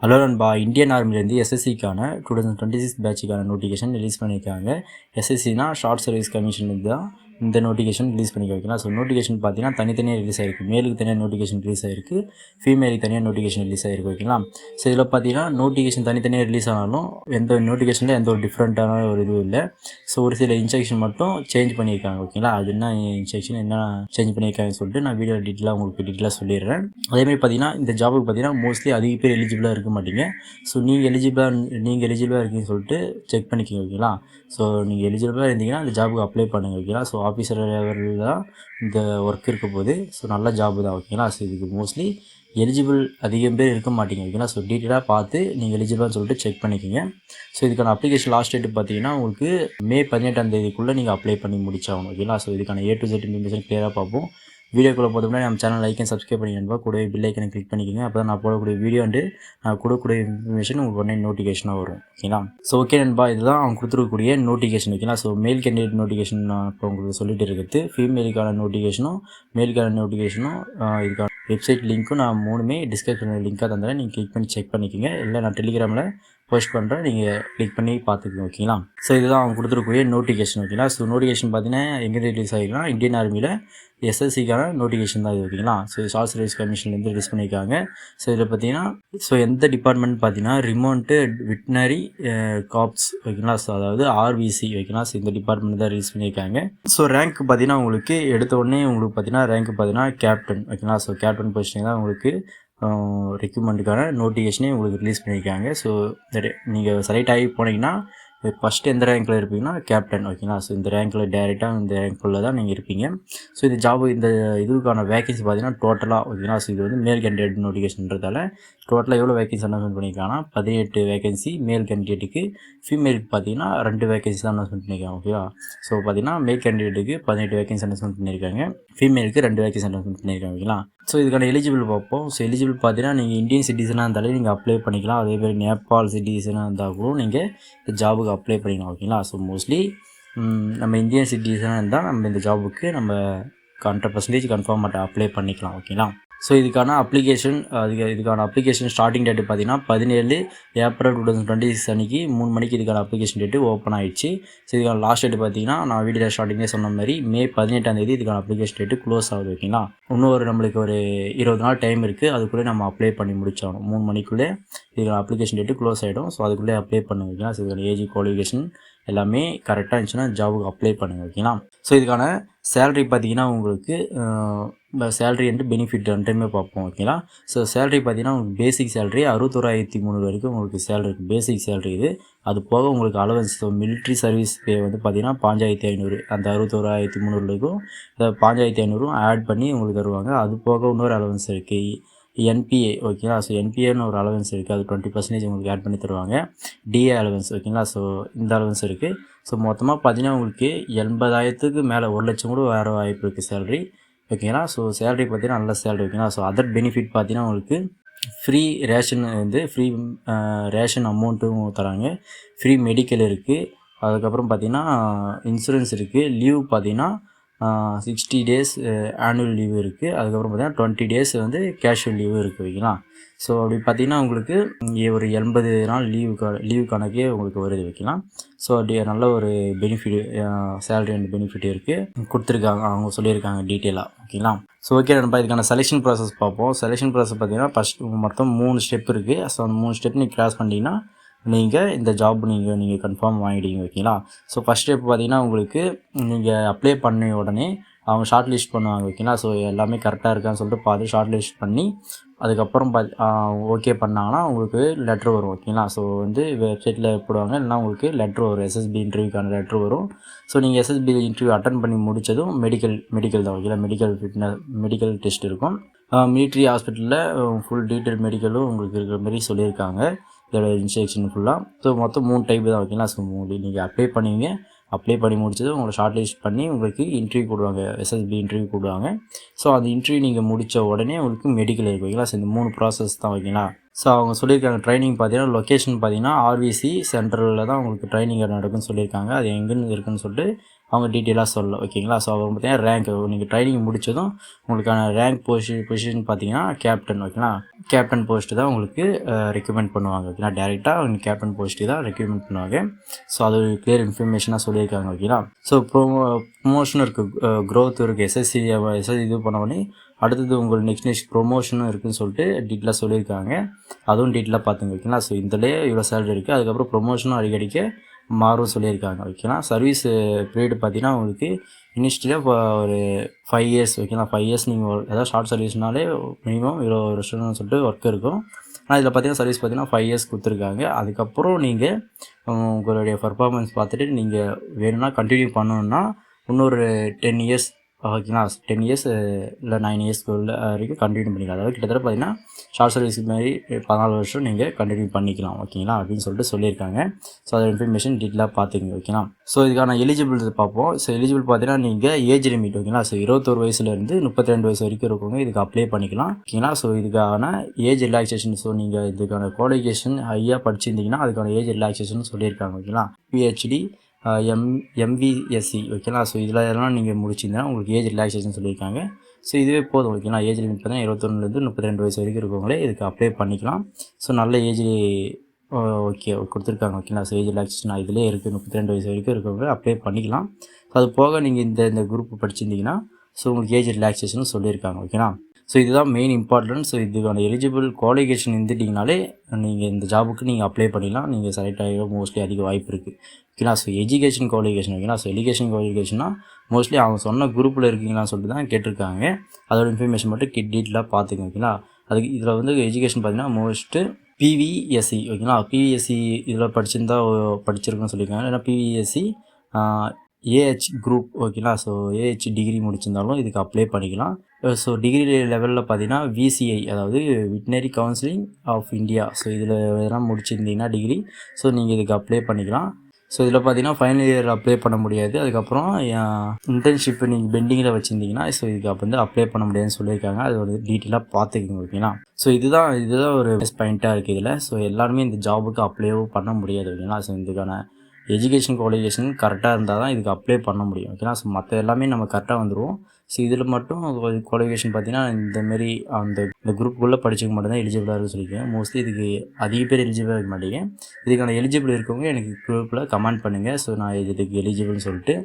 Hello நண்பா, Indian ஆர்மிலேருந்து எஸ்எஸ்சிக்கான 2026 பேட்சுக்கான notification release பண்ணியிருக்காங்க. எஸ்எஸ்சினா short service commission தான் இந்த நோட்டிஃபிகேஷன் ரிலீஸ் பண்ணியிருக்காங்க. ஸோ நோட்டிஃபிகேஷன் பார்த்தீங்கன்னா தனித்தனியாக ரிலீஸ் ஆயிருக்கு. மேலுக்கு தனியாக நோட்டிஃபிகேஷன் ரிலீஸ் ஆயிருக்கு, ஃபீமேலுக்கு தனியாக நோட்டிஃபிகேஷன் ரிலீஸ் ஆயிருக்கு. ஓகேங்களா. ஸோ இதில் பார்த்தீங்கன்னா நோட்டிஃபிகேஷன் தனித்தனியாக ரிலீஸ் ஆனாலும் எந்த நோட்டிஃபிகேஷனில் எந்த ஒரு டிஃப்ரெண்ட்டான ஒரு இதுவும் இல்லை. ஸோ ஒரு சில இன்ஸ்ட்ரக்ஷன் மட்டும் சேஞ்ச் பண்ணியிருக்காங்க. ஓகேங்களா. அது என்ன இன்ஸ்ட்ரக்ஷன் என்ன சேஞ்ச் பண்ணியிருக்காங்கன்னு சொல்லிட்டு நான் வீடியோ உங்களுக்கு டீட்டெயிலாக சொல்லிடுறேன். அதேமாதிரி பார்த்தீங்கன்னா இந்த ஜாபுக்கு பார்த்தீங்கன்னா மோஸ்ட்லி அதிக பேர் எலிஜிபிளாக இருக்க மாட்டீங்க. ஸோ நீங்கள் எலிஜிபிளாக இருக்கீங்கன்னு சொல்லிட்டு செக் பண்ணிக்கிங்க. ஓகேங்களா. ஸோ நீங்கள் எலிஜிபிளாக இருந்தீங்கன்னா அந்த ஜாபுக்கு அப்ளை பண்ணுங்கள். ஓகேங்களா. ஸோ ஆஃபீஸர் லெவலில் தான் இந்த ஒர்க் இருக்க போது. ஸோ நல்ல ஜாபு தான். ஓகேங்களா. ஸோ இதுக்கு மோஸ்ட்லி எலிஜிபிள் அதிகம் பேர் இருக்க மாட்டீங்க. ஓகேங்களா. ஸோ டீட்டெயிலாக பார்த்து நீங்கள் எலிஜிபிளாக சொல்லிட்டு செக் பண்ணிக்கிங்க. ஸோ இதுக்கான அப்ளிகேஷன் லாஸ்ட் டேட் பார்த்தீங்கன்னா உங்களுக்கு மே 18ஆம் தேதிக்குள்ளே நீங்கள் அப்ளை பண்ணி முடிச்சாகணும். ஓகேங்களா. ஸோ இதுக்கான A to Z இன்ஃபர்மேஷன் கிளியராக பார்ப்போம். வீடியோக்குள்ளே போதும்னா நம்ம சேனல் லைக் அண்ட் சப்ஸ்கிரைப் பண்ணிக்கணும்பா. கூடவே பில் ஐக்கனை கிளிக் பண்ணிக்கோங்க. அப்போ தான் நான் போடக்கூடிய வீடியோ அண்டு நான் கொடுக்கக்கூடிய இன்ஃபர்மேஷன் உங்களுக்கு உடனே நோட்டிஃபிகேஷனாக வரும். ஓகேங்களா. ஸோ ஓகே நண்பா, இதுதான் அவங்க கொடுத்துருக்கக்கூடிய நோட்டிஃபிகேஷன். ஓகேங்களா. ஸோ மேல் கேண்டிடேட் நோட்டிஃபிகேஷன் நான் இப்போ உங்களுக்கு சொல்லிட்டு இருக்கிறது, ஃபீமேலுக்கான நோட்டிஃபிகேஷனும் மேலுக்கான நோட்டிஃபிகேஷனும் இதுக்கான வெப்சைட் லிங்க்கும் நான் மூணுமே டிஸ்கிரிப்ஷனில் லிங்காக தந்துடுறேன். நீங்கள் கிளிக் பண்ணி செக் பண்ணிக்கோங்க. இல்லை நான் டெலிகிராமில் போஸ்ட் பண்ணுறேன், நீங்கள் கிளிக் பண்ணி பார்த்துக்கோங்க. ஓகேங்களா. ஸோ இதுதான் அவங்க கொடுத்துருக்கூடிய நோட்டிஃபிகேஷன். ஓகேங்களா. ஸோ நோட்டிஃபிகேஷன் பார்த்தீங்கன்னா எங்கே ரிலீஸ் ஆகிருக்குன்னா இந்தியன் ஆர்மியில் எஸ்எஸ்சிக்கான நோட்டிஃபிகேஷன் தான் இது. ஓகேங்களா. ஸோ ஷார்ட் சர்வீஸ் கமிஷன்லேருந்து ரிலீஸ் பண்ணியிருக்காங்க. ஸோ இதில் பார்த்தீங்கன்னா எந்த டிபார்ட்மெண்ட் பார்த்தீங்கன்னா ரிமோண்ட் வெட்டினரி காப்ஸ். ஓகேங்களா. ஸோ அதாவது RVC. ஓகேங்களா. ஸோ இந்த டிபார்ட்மெண்ட் தான் ரிலீஸ் பண்ணியிருக்காங்க. ஸோ ரேங்க் பார்த்தீங்கன்னா உங்களுக்கு எடுத்த உடனே உங்களுக்கு பார்த்தீங்கன்னா ரேங்க் பார்த்தீங்கன்னா கேப்டன். ஓகேங்களா. ஸோ கேப்டன் பொசிஷன் தான் உங்களுக்கு ரெக்யூப்மெண்ட்டுக்கான நோட்டிஃபிகேஷனே உங்களுக்கு ரிலீஸ் பண்ணியிருக்காங்க. ஸோ நீங்கள் செலக்ட் ஆகி போனீங்கன்னா ஃபஸ்ட்டு எந்த ரேங்க்கில் இருப்பீங்கன்னா கேப்டன். ஓகேங்களா. ஸோ இந்த ரேங்க்கில் டேரெக்டாக இந்த ரேங்க்குள்ளே தான் நீங்கள் இருப்பீங்க. ஸோ இந்த இதுக்கான வேகன்சி பார்த்தீங்கன்னா டோட்டலாக. ஓகேங்களா. ஸோ இது வந்து மேல் கேண்டிடேட் நோட்டிஃபிகேஷன்றதால டோட்டலாக எவ்வளோ வேகன்சி அனௌன்ஸ்மெண்ட் பண்ணியிருக்காங்கன்னா 18 வேகன்சி மேல் கேண்டிடேட்டுக்கு. ஃபீமேலுக்கு பார்த்தீங்கன்னா 2 வேகன்சி தான் அனௌன்ஸ்மெண்ட் பண்ணியிருக்காங்க. ஓகேவா. ஸோ பார்த்தீங்கன்னா மேல் கேண்டிடேட்டுக்கு 18 வேகன்சி அனௌன்ஸ்மெண்ட் பண்ணியிருக்காங்க, ஃபீமேலுக்கு 2 வேகன்சி அனௌன்ஸ்மெண்ட் பண்ணியிருக்காங்க. ஓகேங்களா. ஸோ இதுக்கான எலிஜிபிள் பார்ப்போம். ஸோ எலிஜிபிள் பார்த்தீங்கன்னா நீங்கள் இந்தியன் சிட்டிசனாக இருந்தாலே நீங்கள் அப்ளை பண்ணிக்கலாம். அதேமாதிரி நேபாள் சிட்டிசனாக இருந்தால் கூட நீங்கள் இந்த ஜாபுக்கு அப்ளை பண்ணிக்கலாம். ஓகேங்களா. ஸோ மோஸ்ட்லி நம்ம இந்தியன் சிட்டிசனாக இருந்தால் நம்ம இந்த ஜாபுக்கு நம்ம 100% கன்ஃபார்மாக அப்ளை பண்ணிக்கலாம். ஓகேங்களா. ஸோ இதுக்கான அப்ளிகேஷன் ஸ்டார்டிங் டேட்டு பார்த்தீங்கன்னா 17 ஏப்ரல் 2026 அன்றைக்கி 3 மணிக்கு இதுக்கான அப்ளிகேஷன் டேட்டு ஓப்பன் ஆகிடுச்சு. ஸோ இதுக்கான லாஸ்ட் டேட்டு பார்த்தீங்கன்னா நான் வீடியோ ஸ்டார்டிங்கே சொன்ன மாதிரி மே 18ஆம் தேதி இதுக்கான அப்ளிகேஷன் டேட்டு க்ளோஸ் ஆகுது. ஓகேங்களா. இன்னும் நம்மளுக்கு ஒரு 20 நாள் டைம் இருக்குது. அதுக்குள்ளே நம்ம அப்ளை பண்ணி முடிச்சாகணும். 3 மணிக்குள்ளே இதுக்கான அப்ளிகேஷன் டேட்டு க்ளோஸ் ஆகிடும். ஸோ அதுக்குள்ளே அப்ளை பண்ணுங்க. ஓகேங்களா. ஸோ இதுக்கான ஏஜ் குவாலிஃபிகேஷன் எல்லாமே கரெக்டாக இருந்துச்சுன்னா ஜாபுக்கு அப்ளை பண்ணுங்கள். ஓகேங்களா. ஸோ இதுக்கான சேலரி பார்த்தீங்கன்னா உங்களுக்கு சேலரி அண்ட் பெனிஃபிட் ரெண்டுமே பார்ப்போம். ஓகேங்களா. ஸோ சேலரி பார்த்தீங்கன்னா உங்களுக்கு பேசிக் சேலரி 61,300 வரைக்கும் உங்களுக்கு சேலரி இருக்குது. பேசிக் சேலரி இது. அது போக உங்களுக்கு அலவன்ஸ். ஸோ மிலிட்ரி சர்வீஸ் பே வந்து பார்த்தீங்கன்னா 5,500. அந்த 61,300 வரைக்கும் 5,500 ஆட் பண்ணி உங்களுக்கு தருவாங்க. அது போக இன்னொரு அலவன்ஸ் இருக்குது, NPA. ஓகேங்களா. ஸோ NPAன்னு ஒரு அலவன்ஸ் இருக்குது. அது 20% உங்களுக்கு ஆட் பண்ணி தருவாங்க. DA allowance. ஓகேங்களா. ஸோ இந்த அலவன்ஸ் இருக்குது. ஸோ மொத்தமாக பார்த்தீங்கன்னா உங்களுக்கு 80,000க்கு மேலே 1,00,000 கூட வேறு வாய்ப்பு இருக்குது சேலரி. ஓகேங்களா. ஸோ சேலரி பார்த்தீங்கன்னா நல்ல சேலரி. ஓகேங்களா. ஸோ அதர் பெனிஃபிட் பார்த்தீங்கன்னா உங்களுக்கு ஃப்ரீ ரேஷன் ஃப்ரீ ரேஷன் அமௌண்ட்டும் தராங்க. ஃப்ரீ மெடிக்கல் இருக்குது. அதுக்கப்புறம் பார்த்தீங்கன்னா இன்சூரன்ஸ் இருக்குது. லீவ் பார்த்தீங்கன்னா 60 டேஸ் ஆனுவல் லீவு இருக்குது. அதுக்கப்புறம் பார்த்தீங்கன்னா 20 டேஸ் வந்து கேஷுவல் லீவு இருக்குது. ஓகேங்களா. ஸோ அப்படி பார்த்தீங்கன்னா உங்களுக்கு ஒரு 80 நாள் லீவு கணக்கே உங்களுக்கு வருது. வைக்கலாம். ஸோ அப்படி நல்ல ஒரு பெனிஃபிட் சேலரி அண்ட் பெனிஃபிட் இருக்குது கொடுத்துருக்காங்க. அவங்க சொல்லியிருக்காங்க டீட்டெயிலாக. ஓகேங்களா. ஸோ ஓகே நம்ம இதுக்கான செலெக்ஷன் ப்ராசஸ் பார்ப்போம். செலெக்ஷன் ப்ராசஸ் பார்த்தீங்கன்னா மொத்தம் 3 ஸ்டெப் இருக்குது. ஸோ அந்த 3 ஸ்டெப் நீங்கள் கிராஸ் பண்ணிட்டீங்கன்னா நீங்கள் இந்த ஜாப் நீங்கள் கன்ஃபார்ம் வாங்கிடுவீங்க. ஓகேங்களா. ஸோ ஃபஸ்ட் ஸ்டெப் பார்த்தீங்கன்னா உங்களுக்கு நீங்கள் அப்ளை பண்ண உடனே அவங்க ஷார்ட் லிஸ்ட் பண்ணுவாங்க. ஓகேங்களா. ஸோ எல்லாமே கரெக்டாக இருக்கான்னு சொல்லிட்டு பார்த்து ஷார்ட் லிஸ்ட் பண்ணி அதுக்கப்புறம் ஓகே பண்ணாங்கன்னா உங்களுக்கு லெட்ரு வரும். ஓகேங்களா. ஸோ வந்து வெப்சைட்டில் போடுவாங்க. இல்லைனா உங்களுக்கு லெட்ரு வரும், SSB இன்டர்வியூக்கான லெட்ரு வரும். ஸோ நீங்கள் SSB இன்டர்வியூ அட்டன் பண்ணி முடித்ததும் மெடிக்கல் தான். ஓகேங்களா. மெடிக்கல் டெஸ்ட் இருக்கும். மிலிட்ரி ஹாஸ்பிட்டலில் ஃபுல் டீட்டெயில் மெடிக்கலும் உங்களுக்கு இருக்கிற மாதிரி சொல்லியிருக்காங்க. இதோட இன்ஸ்ட்ரக்ஷன் ஃபுல்லாக. ஸோ மொத்தம் 3 டைப்பு தான். ஓகேங்களா. ஸோ நீங்கள் அப்ளை பண்ணி முடிச்சது உங்களை ஷார்ட் லிஸ்ட் பண்ணி உங்களுக்கு இன்டர்வியூ கூடுவாங்க, SSB இன்டர்வியூ கூடுவாங்க. ஸோ அந்த இன்டர்வியூ நீங்கள் முடித்த உடனே உங்களுக்கு மெடிக்கல் இருக்குது. ஓகேங்களா. ஸோ இந்த 3 ப்ராசஸ் தான். ஓகேங்களா. ஸோ அவங்க சொல்லியிருக்காங்க ட்ரைனிங் பார்த்தீங்கன்னா லொக்கேஷன் பார்த்தீங்கன்னா RVC சென்ட்ரலில் தான் உங்களுக்கு ட்ரைனிங் நடக்குன்னு சொல்லியிருக்காங்க. அது எங்கேன்னு இருக்குன்னு சொல்லிட்டு அவங்க டீட்டெயிலாக சொல்லலாம் ஓகேங்களா. ஸோ அவங்க பார்த்தீங்கன்னா ரேங்க் நீங்கள் ட்ரைனிங் முடித்ததும் உங்களுக்கான ரேங்க் பொசிஷன் பார்த்தீங்கன்னா கேப்டன் ஓகேங்களா. கேப்டன் போஸ்ட்டு தான் உங்களுக்கு ரெக்கமெண்ட் பண்ணுவாங்க ஓகேங்களா. டேரெக்டாக அவங்க கேப்டன் போஸ்ட்டு தான் ரெக்கமெண்ட் பண்ணுவாங்க. ஸோ அது ஒரு கிளியர் இன்ஃபர்மேஷனாக சொல்லியிருக்காங்க ஓகேங்களா. ஸோ ப்ரொமோஷனும் இருக்குது, க்ரோத் இருக்குது. எஸ்எஸ்சி இது பண்ண உடனே அடுத்தது உங்களுக்கு நெக்ஸ்ட் ப்ரொமோஷனும் இருக்குதுன்னு சொல்லிட்டு டீட்டெயிலாக சொல்லியிருக்காங்க. அதுவும் டீட்டெயிலாக பார்த்துங்க ஓகேங்களா. ஸோ இதிலே இவ்வளோ சேலரி இருக்குது, அதுக்கப்புறம் ப்ரொமோஷனும் அடிக்கடிக்க மாறும் சொல்லியிருக்காங்க ஓகேங்களா. சர்வீஸ் பீரியட் பார்த்தீங்கன்னா உங்களுக்கு இனிஷியலாக இப்போ ஒரு 5 இயர்ஸ் ஓகேங்களா. 5 இயர்ஸ் நீங்கள் ஏதாவது ஷார்ட் சர்வீஸ்னாலே மினிமம் 20 வருஷம்னு சொல்லிட்டு ஒர்க் இருக்கும். ஆனால் இதில் பார்த்தீங்கன்னா சர்வீஸ் பார்த்தீங்கன்னா 5 இயர்ஸ் கொடுத்துருக்காங்க. அதுக்கப்புறம் நீங்கள் உங்களுடைய பர்ஃபார்மன்ஸ் பார்த்துட்டு நீங்கள் வேணும்னா கண்டினியூ பண்ணணுன்னா இன்னொரு 10 இயர்ஸ் ஓகேங்களா. 10 இயர்ஸ் இல்லை 9 இயர்ஸ்க்குள்ள வரைக்கும் கண்டினியூ பண்ணிக்கலாம். அதாவது கிட்டத்தட்ட பார்த்தீங்கன்னா ஷார்ட் சர்வீஸ் மாதிரி 14 வருஷம் நீங்கள் கண்டினியூ பண்ணிக்கலாம் ஓகேங்களா அப்படின்னு சொல்லிட்டு சொல்லியிருக்காங்க. ஸோ அதோட இன்ஃபர்மேஷன் டீட்டெயிலாக பார்த்துங்க ஓகேங்களா. ஸோ இதுக்கான எலிஜிபிள் பார்ப்போம். ஸோ எலிஜிபிள் பார்த்தீங்கன்னா நீங்கள் ஏஜ் லிமிட் ஓகேங்களா. ஸோ 21 வயசுலேருந்து 32 வயசு வரைக்கும் இருக்கவங்க இதுக்கு அப்ளை பண்ணிக்கலாம் ஓகேங்களா. ஸோ இதுக்கான ஏஜ் ரிலாக்ஸேஷன், ஸோ நீங்கள் இதுக்கான குவாலிஃபிகேஷன் ஹையாக படிச்சிருந்தீங்கன்னா அதுக்கான ஏஜ் ரிலாக்ஸேஷன் சொல்லியிருக்காங்க ஓகேங்களா. பிஹெச்டி எம்விஎஸ்சி ஓகேங்களா. ஸோ இதில் எல்லாம் நீங்கள் முடிச்சிருந்தா உங்களுக்கு ஏஜ் ரிலாக்ஸேஷன் சொல்லியிருக்காங்க. ஸோ இதுவே போதும் ஓகேங்களா. ஏஜ் லிமிட் பார்த்தீங்கன்னா 21லேருந்து 32 வயசு வரைக்கும் இருக்கவங்களே இதுக்கு அப்ளை பண்ணிக்கலாம். ஸோ நல்ல ஏஜ் ஓகே கொடுத்துருக்காங்க ஓகேங்களா. ஸோ ஏஜ் ரிலாக்ஸேஷன் இதிலே இருக்குது, 32 வயசு வரைக்கும் இருக்கவங்க அப்ளை பண்ணிக்கலாம். அது போக நீங்கள் இந்த குரூப் படிச்சிருந்தீங்கன்னா ஸோ உங்களுக்கு ஏஜ் ரிலாக்ஸேஷன் சொல்லியிருக்காங்க ஓகேங்களா. ஸோ இதுதான் மெயின் இம்பார்ட்டன்ட். ஸோ இதுக்கான எலிஜிபிள் குவாலிஃபிகேஷன் இருந்துட்டிங்கனாலே நீங்கள் இந்த ஜாபுக்கு நீங்கள் அப்ளை பண்ணிடலாம், நீங்கள் செலக்ட் ஆகிட மோஸ்ட்லி அதிக வாய்ப்பு இருக்குது ஓகேங்களா. ஸோ எஜுகேஷன் குவாலிஃபிகேஷன் ஓகேங்களா. ஸோ எஜுகேஷன் குவாலிஃபிகேஷன்னா மோஸ்ட்லி அவங்க சொன்ன குரூப்பில் இருக்கீங்களான்னு சொல்லிட்டு தான் கேட்டிருக்காங்க. அதோட இன்ஃபர்மேஷன் மட்டும் டீட்டெயிலாக பார்த்துங்க ஓகேங்களா. அதுக்கு இதில் வந்து எஜுகேஷன் பார்த்தீங்கன்னா மோஸ்ட்டு பிவிஎஸ்சி ஓகேங்களா. பிவிஎஸ்சி இதில் படிச்சிருக்குன்னு சொல்லியிருக்காங்க. ஏன்னா பிவிஎஸ்சி ஏஹெச் குரூப் ஓகேங்களா. ஸோ ஏஹெச் டிகிரி முடிச்சிருந்தாலும் இதுக்கு அப்ளை பண்ணிக்கலாம். ஸோ டிகிரி லெவலில் பார்த்தீங்கன்னா விசிஐ அதாவது veterinary counselling of India, so இதில் எதனா முடிச்சிருந்தீங்கன்னா டிகிரி, ஸோ நீங்கள் இதுக்கு அப்ளை பண்ணிக்கலாம். ஸோ இதில் பார்த்தீங்கன்னா ஃபைனல் இயர் அப்ளை பண்ண முடியாது. அதுக்கப்புறம் இன்டர்ன்ஷிப் நீங்கள் பெண்டிங்கில் வச்சுருந்தீங்கன்னா ஸோ இதுக்கு அப்போ வந்து அப்ளை பண்ண முடியாதுன்னு சொல்லியிருக்காங்க. அது ஒரு டீட்டெயிலாக பார்த்துக்கோங்க ஓகேங்களா. ஸோ இதுதான் ஒரு ப்ளஸ் பாயிண்ட்டாக இருக்குது இதில். ஸோ எல்லாருமே இந்த ஜாபுக்கு அப்ளைவும் பண்ண முடியாது ஓகேங்களா. ஸோ இதுக்கான எஜுகேஷன் குவாலிஃபிகேஷன் கரெக்டாக இருந்தால் தான் இதுக்கு அப்ளை பண்ண முடியும் ஓகேங்களா. ஸோ மற்ற எல்லாமே நம்ம கரெக்டாக வந்துடுவோம். ஸோ இதில் மட்டும் குவாலிஃபிகேஷன் பார்த்தீங்கன்னா இந்தமாரி இந்த குரூப்புக்குள்ளே படிச்சவங்க மட்டும்தான் எலிஜிபிளாக இருக்குன்னு சொல்லியிருக்கேன். மோஸ்ட்லி இதுக்கு அதிக பேர் எலிஜிபிளாக இருக்க மாட்டேங்க. இதுக்கான எலிஜிபிள் இருக்கவங்க எனக்கு குரூப்பில் கமெண்ட் பண்ணுங்கள். ஸோ நான் இதுக்கு எலிஜிபிள்னு சொல்லிட்டு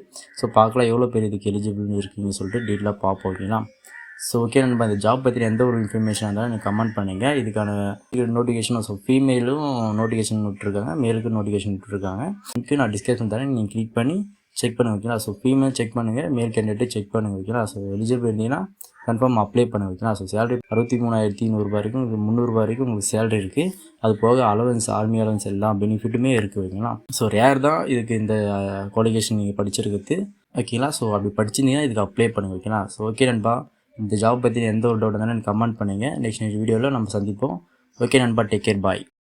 ஸோ பார்க்கலாம் எவ்வளோ பேர் இதுக்கு எலிஜிபிள்னு இருக்கீங்கன்னு சொல்லிட்டு டீட்டெயிலாக பார்ப்போம் ஓகேங்களா. ஸோ ஓகே நண்பா, இந்த ஜாப் பற்றி எந்த ஒரு இன்ஃபர்மேஷன் இருந்தாலும் எனக்கு கமெண்ட் பண்ணுங்கள். இதுக்கான நோட்டிஃபிகேஷன் ஸோ ஃபீமேலும் நோட்டிஃபிகேஷன் விட்டுருக்காங்க, மேலுக்கு நோட்டிஃபிகேஷன் விட்டுருக்காங்க. லிங்க்கு நான் டிஸ்கிரிப்ஷன் தரேன், நீங்கள் கிளிக் பண்ணி செக் பண்ணுங்க ஓகேங்களா. ஸோ ஃபீமேல் செக் பண்ணுங்கள், மேல் கேண்டிடேட் செக் பண்ணுங்கள் ஓகேங்களா. ஸோ எலிஜிபிள் இருந்தீங்கன்னா கன்ஃபார்ம் அப்ளை பண்ணுங்க ஓகேங்களா. ஸோ சேலரி 63,100 வரைக்கும் 300 வரைக்கும் உங்களுக்கு சேலரி இருக்குது. அது போக அலவன்ஸ், ஆர்மி அலவன்ஸ் எல்லா பெனிஃபிட்டுமே இருக்குது ஓகேங்களா. ஸோ ரேர் தான் இதுக்கு இந்த குவாலிஃபிகேஷன் நீங்கள் படிச்சிருக்கிறது ஓகேங்களா. ஸோ அப்படி படிச்சிருந்தீங்கன்னா இதுக்கு அப்ளை பண்ணுங்கள் ஓகேங்களா. ஸோ ஓகே நண்பா, இந்த ஜாப் பற்றி எந்த ஒரு டவுட் இருந்தாலும் எனக்கு கமெண்ட் பண்ணுங்கள். நெக்ஸ்ட் வீடியோவில் நம்ம சந்திப்போம். ஓகே நண்பா, டேக் கேர், பாய்.